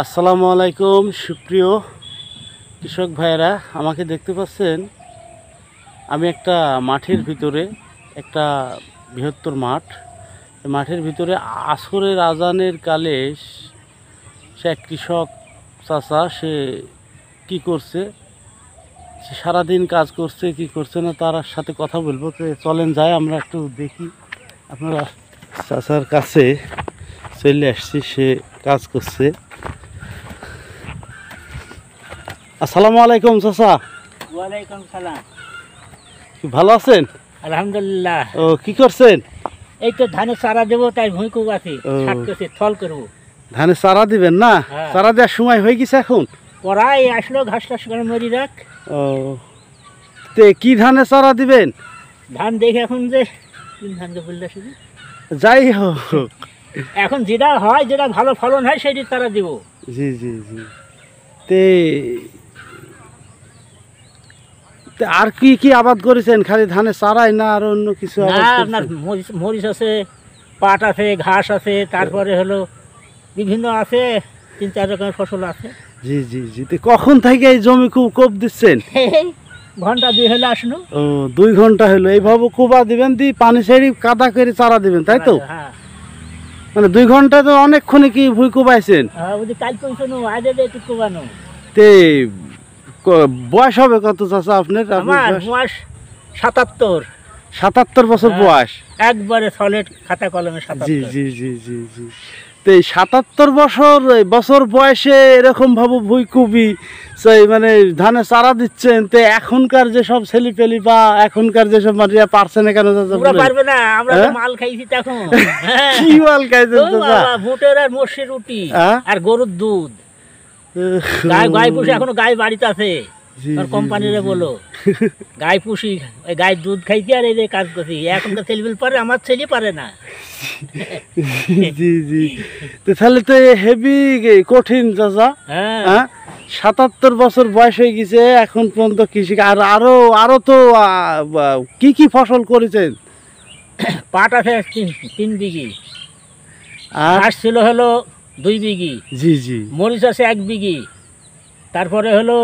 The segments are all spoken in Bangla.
আসসালামু আলাইকুম সুপ্রিয় কৃষক ভাইয়েরা, আমাকে দেখতে পাচ্ছেন। আমি একটা মাঠের ভিতরে, একটা বৃহত্তর মাঠ। মাঠের ভিতরে আসরের আজানের কালে সে এক কৃষক চাচা, সে কি করছে, সে সারাদিন কাজ করছে কি করছে না, তার সাথে কথা বলবো। তো চলেন যাই, আমরা একটু দেখি। আপনারা চাচার কাছে চলে আসছি, সে কাজ করছে। আসসালামু আলাইকুম চাচা। ওয়ালাইকুম সালাম। ভালো আছেন? আলহামদুলিল্লাহ। ও, কি করছেন? এই তো ধানের চারা দেবো, তাই ভুঁইকুব আছে, ছাড়তেছে, থল করবো। ধানের চারা দিবেন না? চারা দেওয়ার সময় হয়ে গেছে এখন? পড়াই আসলো, ঘাস টাস করে মরি রাখ। ও, তে কি ধানের চারা দিবেন? ধান দেখে এখন যে ধান বললে শুধু যাই হোক, এখন যেটা হয়, যেটা ভালো ফলন হয় সেটি তারা দিব। জি জি জি। তে আর কি কি আবাদ করেছেন? খালি ধানের চারাই না আর অন্য কিছু? আপনার মরিচ আছে, পাট আছে, ঘাস আছে, তারপরে হলো বিভিন্ন আছে, 3-4 রকমের ফসল আছে। জি জি জি। কখন থেকে এই জমি খুব কোপ দিচ্ছেন? ঘন্টা 2 হলে আসলো। ও, 2 ঘন্টা হলো। এইভাবে কোপা দিবেন, দিয়ে পানি ছেড়ে কাদা করে চারা দিবেন, তাই তো? হ্যাঁ, মানে 2 ঘন্টা তো অনেকক্ষণ কি ভুই কোপাইছেন? কাল কইছো আজ একটু কোবানো। তে বয়স হবে কত চাচা আপনার? আমার বয়স 77। 77 বছর বয়স? একবারে সলিড খাতা কলমে 77। জি জি জি জি জি। তো 77 বছর বয়সে এরকম ভাবে ভুইকুবি মানে ধানে চারা দিচ্ছেন, তো এখনকার যে সব ছেলেপেলি বা এখনকার যে সব মাটিয়া পারছে না কেন চাচা? পুরো পারবে না, আমরা তো মাল খাইছি তখন। কি মাল খাইছেন চাচা? বুটের আর মসজির রুটি আর গরুর দুধ। গাই পুষি, এখনো গাই বাড়িতে আছে। কোম্পানিরে বলো গাই পুষি, ওই গাই দুধ খাইছি আর এই যে কাজ করছি। এখনকার ছেলেপেলে পারে, আমার ছেলে পারে না। জি জি। তো তাহলে তো হেভি কঠিন চাচা। হ্যাঁ, 77 বছর বয়স হয়ে গেছে, এখন পর্যন্ত কৃষি। আর আরো তো কি কি ফসল করেছেন? পাট আছে 3 বিঘি, আর ছিল হলো 2 বিঘি। জি জি। মরিচ আছে 1 বিঘি, তারপরে হলো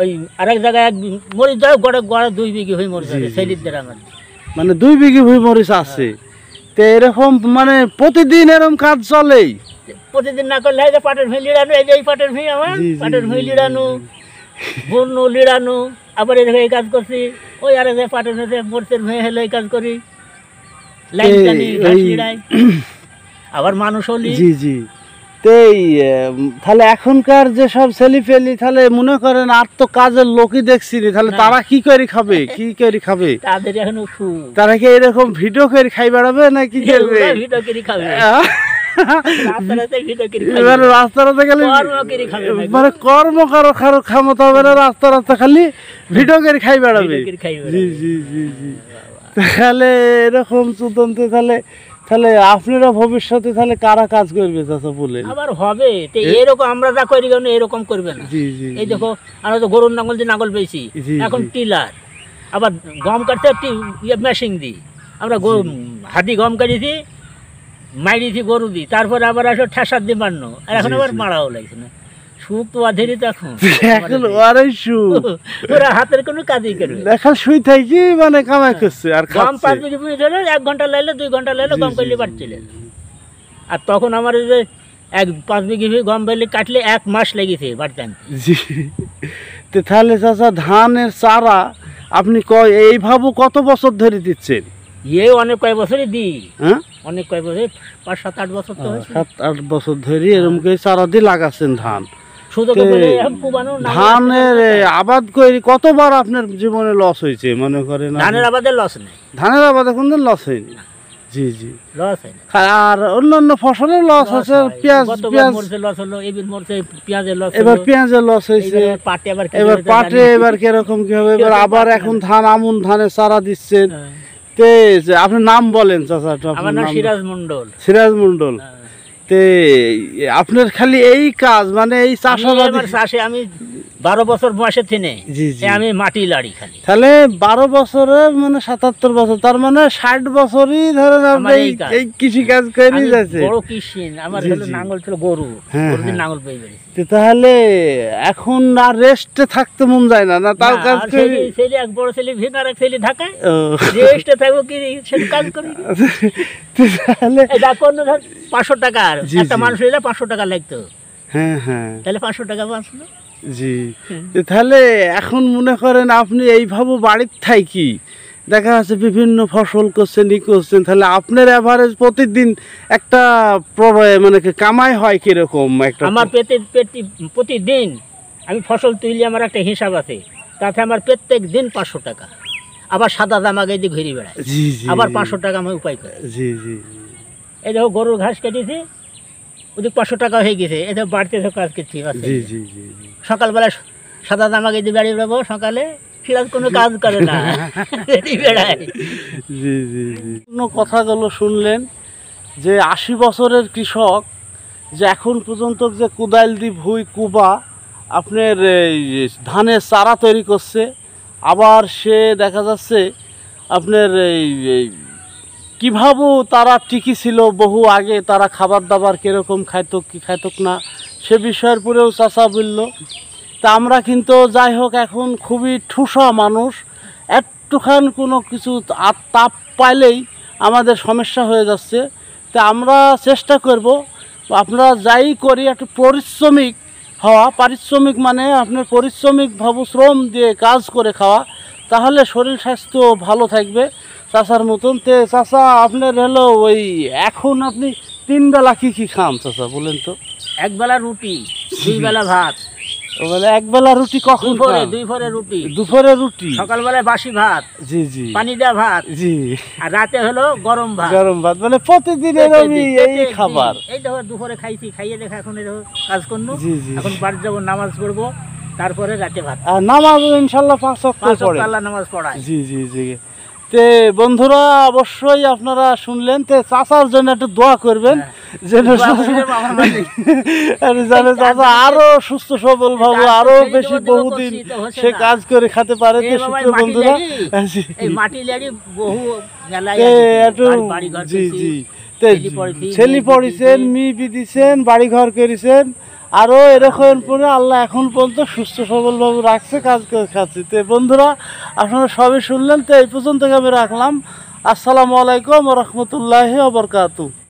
ওই আরেক জায়গায় মরিচ দাও, গড়ে 2 বিঘি হয়ে মরিচ আছে ছেলেদের আমার। মানে 2 বিঘি হয়ে মরিচ আছে। তো এরকম মানে প্রতিদিন এরকম কাজ চলেই? প্রতিদিন না করলে হয় যে পাটের ভুঁই লিড়ানো, এই যে এই পাটের ভুঁই আমার, পাটের ভুঁই লিড়ানো, বন্য লিড়ানো, আবার এই কাজ করছি। ওই আরে যে পাটের ভুঁইতে মরিচের ভুঁই হলে এই কাজ করি, লাইন টানি, ঘাস লিড়াই, আবার মানুষ হলি। জি জি। তাহলে এখনকার যে সব ছেলেপেলি, তাহলে মনে করেন আর তো কাজের লোকই দেখছি, তাহলে তারা কি করে খাবে? কি করে খাবে? তাদের এখন তারা কি এরকম ভিডিও করে খাই বেড়াবে না কি করবে? ভিডিও করে খাবে, রাস্তাতে গেলে মানে কর্ম কারো ক্ষমতা হবে না, রাস্তা খালি ভিডিও করে খাই বেড়াবে। জি জি জি জি। তাহলে এরকম চূড়ান্ত, তাহলে আপনারা ভবিষ্যতে তাহলে কারা কাজ করবে চাচা বলেন? আবার হবে তো এরকম, আমরা যা করি কেন এরকম করবে না। জি জি। এই দেখো, আমরা তো গরুর নাঙ্গল দিয়ে নাঙ্গল পেয়েছি, এখন টিলার। আবার গম কাটতে একটি মেশিন দিই আমরা, হাতি গম কাটিছি, মাইরিছি গরু দিই, তারপরে আবার আসো ঠেসার দিয়ে মারনো, আর এখন আবার মারাও লাগছে না। সুখ তো আধেরি তো এখন ওরা হাতের কোনো কাজই করবে এখন শুই থাকি, মানে কামাই করছে। আর গম 5 বিঘি পুঁজি ধরে 1 ঘন্টা লাইলে 2 ঘন্টা লাইলে গম করলে পারছিলেন। আর তখন আমার যে 5 বিঘি গম বেলে কাটলে 1 মাস লেগেছে বাড়তে আনতে। জি। তো তাহলে চাচা ধানের চারা আপনি এইভাবে কত বছর ধরে দিচ্ছেন? অনেক কয়েক বছরই দিই। হ্যাঁ, অনেক কয়েক বছর, 5-7-8 বছর তো 7-8 বছর ধরে এরকম করে চারা দিয়ে লাগাচ্ছেন ধান। ধানের আবাদ করে কতবার আপনার জীবনে লস হয়েছে মনে করেন? ধানের আবাদে লস নেই, ধানের আবাদে কোনদিন লস হয়নি। জি জি, লস হয় না। আর অন্যান্য ফসলের লস আছে, পেঁয়াজ লস হলো, পেঁয়াজের লস, এবার পেঁয়াজের লস হয়েছে, এবার পাটে এবার কিরকম কি হবে? এবার আবার এখন আমন ধানের চারা দিচ্ছেন। আপনার নাম বলেন চাচা? আমার নাম সিরাজ মন্ডল। সিরাজ মন্ডল। আপনার খালি এই কাজ, মানে এই চাষাবাদ? চাষে আমি 12 বছর বয়সে থেকে জি, জি। আমি মাটি লাড়ি খালি। তাহলে 12 বছরে মানে 77 বছর, তার মানে 60 বছরই ধরেন আপনি আমার এই কাজ। এই কৃষি কাজ করে আমি যাচ্ছে। বড় কৃষিন, আমার জি, হলো জি। নাঙ্গল ছিল গরু, হ্যাঁ, গরুদিন হ্যাঁ। নাঙ্গল পেয়ে বেরিয়েছি। তো তাহলে এখন আর রেস্টে থাকতে মন যায় না, না তার না, কাজ আর করি? ছেলে এক বড় ছেলে ভিন আর এক ছেলে ঢাকায়, ও, রেস্টে থাকবো কি সেটা কাজ করি। তো তাহলে এই দেখো অন্য ধর 500 টাকা, জি, একটা জি। মানুষ হইলে 500 টাকা লাগতো, হ্যাঁ হ্যাঁ তাহলে 500 টাকা বাঁচলো। জি। তো তাহলে এখন মনে করেন আপনি এইভাবে বাড়ির থাকি দেখা যাচ্ছে বিভিন্ন ফসল করছেন ই করছেন, তাহলে আপনার অ্যাভারেজ প্রতিদিন একটা মানে কি কামাই হয় কিরকম একটা? আমার প্রতিদিন আমি ফসল তুলি, আমার একটা হিসাব আছে, তাতে আমার প্রত্যেক দিন 500 টাকা। আবার সাদা দামাগে দিয়ে ঘুরে বেড়ায়, জি জি আবার জি। 500 টাকা আমি উপায় করি। জি জি এই দেখো গরুর ঘাস কেটেছি, ওদিক 500 টাকা হয়ে গেছে, এই দেখো বাড়তে তো কাজ করছি। জি জি জি জি। সকালবেলা সাদা দামাগে দিয়ে বেড়িয়ে বেড়াবো, সকালে ফিরাজ কোনো কাজ করে না, বেরিয়ে বেড়ায়। জি জি জি। কথাগুলো শুনলেন যে 80 বছরের কৃষক যে এখন পর্যন্ত যে কোদাল দি ভুই কুবা আপনার এই ধানের চারা তৈরি করছে, আবার সে দেখা যাচ্ছে আপনার এই কীভাবে তারা টিকি ছিল বহু আগে, তারা খাবার দাবার কীরকম খাইতক কি খাইতক না সে বিষয়ের পরেও চাচা বলল। তা আমরা কিন্তু যাই হোক এখন খুবই ঠুসা মানুষ, একটুখান কোনো কিছু তাপ পাইলেই আমাদের সমস্যা হয়ে যাচ্ছে। তা আমরা চেষ্টা করব আপনারা যাই করি একটু পরিশ্রমিক হওয়া, পারিশ্রমিক মানে আপনার পরিশ্রমিকভাবে শ্রম দিয়ে কাজ করে খাওয়া, তাহলে শরীর স্বাস্থ্য ভালো থাকবে চাচার মতন। তে চাচা আপনার হলো ওই এখন আপনি 3 বেলা কী কী খান চাচা বলেন তো? একবেলা রুটি, 2 বেলা ভাত। ও বলে এক বেলা রুটি কখন খান? দুপুরে রুটি, দুপুরে রুটি, সকালবেলায় বাসি ভাত, জি জি পানি দেওয়া ভাত, জি, আর রাতে হলো গরম ভাত। গরম ভাত, মানে প্রতিদিন এরকমই এই খাবার। এই দেখো দুপুরে খাইছি, খাইয়ে দেখো এখন এই দেখো কাজ করবো, জি জি। এখন বাড়ি যাবো, নামাজ পড়বো, তারপরে রাতে ভাত। আর নামাজ ইনশাল্লাহ 5 ওয়াক্ত 5 ওয়াক্ত পড়ে? আল্লাহ নামাজ পড়ায়। জি জি জি। তে বন্ধুরা অবশ্যই আপনারা শুনলেন, তে চাচার জন্য একটু দোয়া করবেন যেন জানে চাচা আরো সুস্থ সবল ভাবে আরো বেশি বহুদিন সে কাজ করে খেতে পারে। তে শুক্র বন্ধুরা এই মাটি লেড়ি বহু মেলায় একটু বাড়ি ঘর জি করেছি, জি। ছেলে ছেলে পড়িছেন, মেয়ে বিদিছেন, বাড়ি ঘর করেছেন, আরও এরকম পরে আল্লাহ এখন পর্যন্ত সুস্থ সবলভাবে রাখছে, কাজ করে খাচ্ছি। তো বন্ধুরা আপনারা সবই শুনলেন, তো এই পর্যন্ত আমি রাখলাম। আসসালামু আলাইকুম ওয়া রাহমাতুল্লাহি ওয়া বারাকাতুহু।